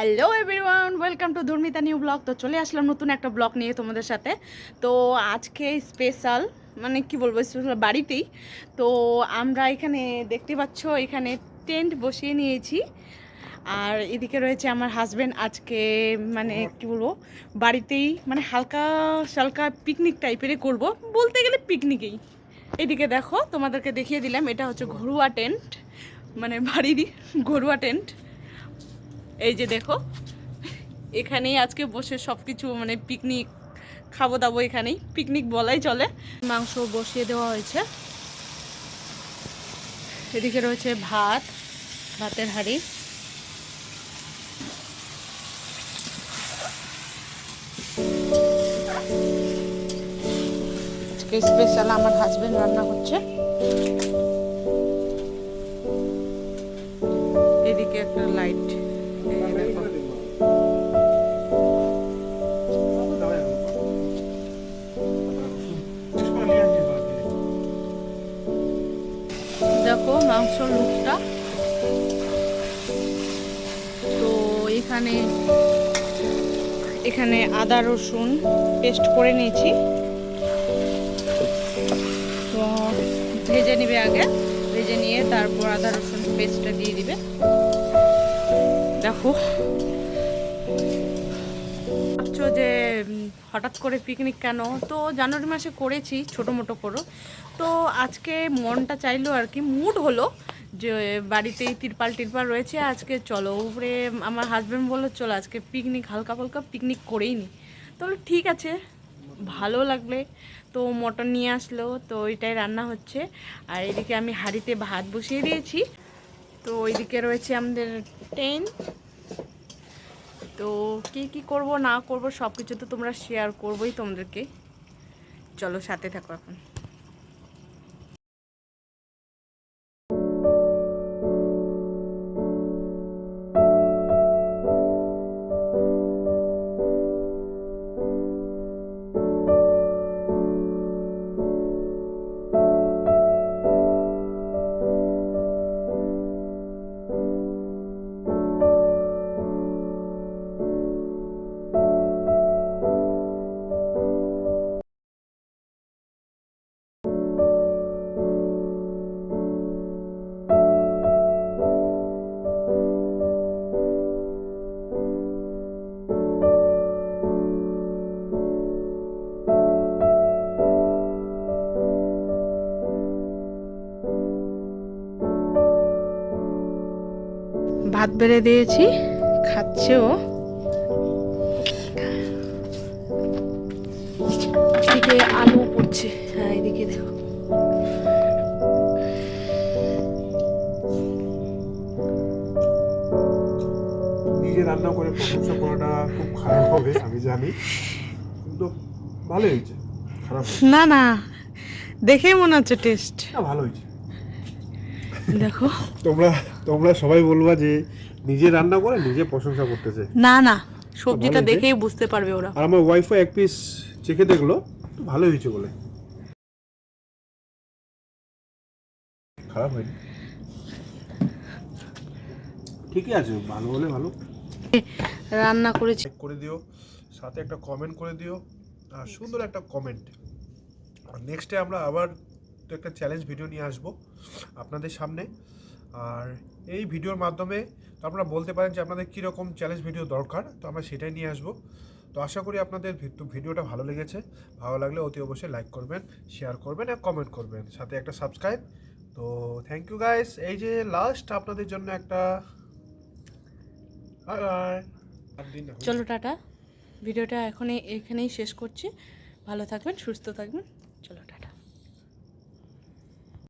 Hello everyone, welcome to Dharmita new blog. তো চলে আসলাম নতুন একটা ব্লগ নিয়ে তোমাদের সাথে। তো আজকে স্পেশাল, মানে কি বলবো, স্পেশাল বাড়িতেই। তো আমরা এখানে দেখতে পাচ্ছ, এখানে টেন্ট বসিয়ে নিয়েছি। আর এদিকে রয়েছে আমার হাজব্যান্ড। আজকে মানে কি বলবো, বাড়িতেই মানে হালকা সালকা পিকনিক টাইপেরই করব, বলতে গেলে পিকনিকেই। এদিকে দেখো, তোমাদেরকে দেখিয়ে দিলাম, এটা হচ্ছে ঘরোয়া টেন্ট, মানে বাড়িরই ঘরোয়া টেন্ট। এই যে দেখো, এখানেই আজকে বসে সব কিছু মানে পিকনিক খাবো দাবো, এখানেই পিকনিক বলাই চলে। মাংস বসিয়ে দেওয়া হয়েছে, এদিকে রয়েছে ভাত, ভাতের হাঁড়ি। আজকে স্পেশাল আমার হাজবেন্ড রান্না হচ্ছে। এদিকে একটা লাইট, দেখো দেখো মাংসর লুকটা। তো এখানে এখানে আদা রসুন পেস্ট করে নিয়েছি। তো ভেজে নিবে আগে, ভেজে নিয়ে তারপর আদা রসুন পেস্টটা দিয়ে দিবে। দেখো, ভাবছো যে হঠাৎ করে পিকনিক কেন? তো জানুয়ারি মাসে করেছি ছোটো মোটো করো। তো আজকে মনটা চাইলো আর কি, মুড হলো যে বাড়িতেই তিরপাল টিরপাল রয়েছে, আজকে চলো উপরে। আমার হাজব্যান্ড বললো চলো আজকে পিকনিক, হালকা ফালকা পিকনিক করেই নি। তো ঠিক আছে, ভালো লাগলে। তো মটন নিয়ে আসলো, তো ওইটাই রান্না হচ্ছে। আর এদিকে আমি হাঁড়িতে ভাত বসিয়ে দিয়েছি। তো ওইদিকে রয়েছে আমাদের টেন্ট। তো কি কি করব না করব সব কিছু তো তোমরা শেয়ার করবোই তোমাদেরকে। চলো সাথে থাকো এখন। ভাত বেড়ে দিয়েছি, খাচ্ছে ও। এদিকে আলু পড়ছে, হ্যাঁ এদিকে দেখো। নিজে রান্না করে প্রশংসা করাটা খুব খারাপ হবে আমি জানি, কিন্তু ভালো হয়েছে, খারাপ হয়নি। না না, দেখেই মনে হচ্ছে টেস্ট। না, ভালো হয়েছে। দেখো, তোমরা তোমরা সবাই বলবা যে নিজে রান্না করে নিজে প্রশংসা করতেছে। না না, তো সবজিটা ভালো হয়েছে। দেখেই বুঝতে পারবে ওরা। আর আমার ওয়াইফও এক পিস চেখে দেখলো, তো ভালো হয়েছে বলে। খারাপ হয়নি, ঠিকই আছে, ভালো হলে ভালো। রান্না করেছি। লাইক করে দিও, সাথে একটা কমেন্ট করে দিও, আর সুন্দর একটা কমেন্ট। আর নেক্সটে আমরা আবার তো একটা চ্যালেঞ্জ ভিডিও নিয়ে আসবো আপনাদের সামনে। আর এই ভিডিওর মাধ্যমে তো আপনারা বলতে পারেন যে আপনাদের কীরকম চ্যালেঞ্জ ভিডিও দরকার, তো আমরা সেটাই নিয়ে আসবো। তো আশা করি আপনাদের ভিডিওটা ভালো লেগেছে। ভালো লাগলে অতি অবশ্যই লাইক করবেন, শেয়ার করবেন আর কমেন্ট করবেন, সাথে একটা সাবস্ক্রাইব। তো থ্যাংক ইউ গাইস। এই যে লাস্ট আপনাদের জন্য একটা চলো টাটা, ভিডিওটা এখানেই শেষ করছি। ভালো থাকবেন, সুস্থ থাকবেন।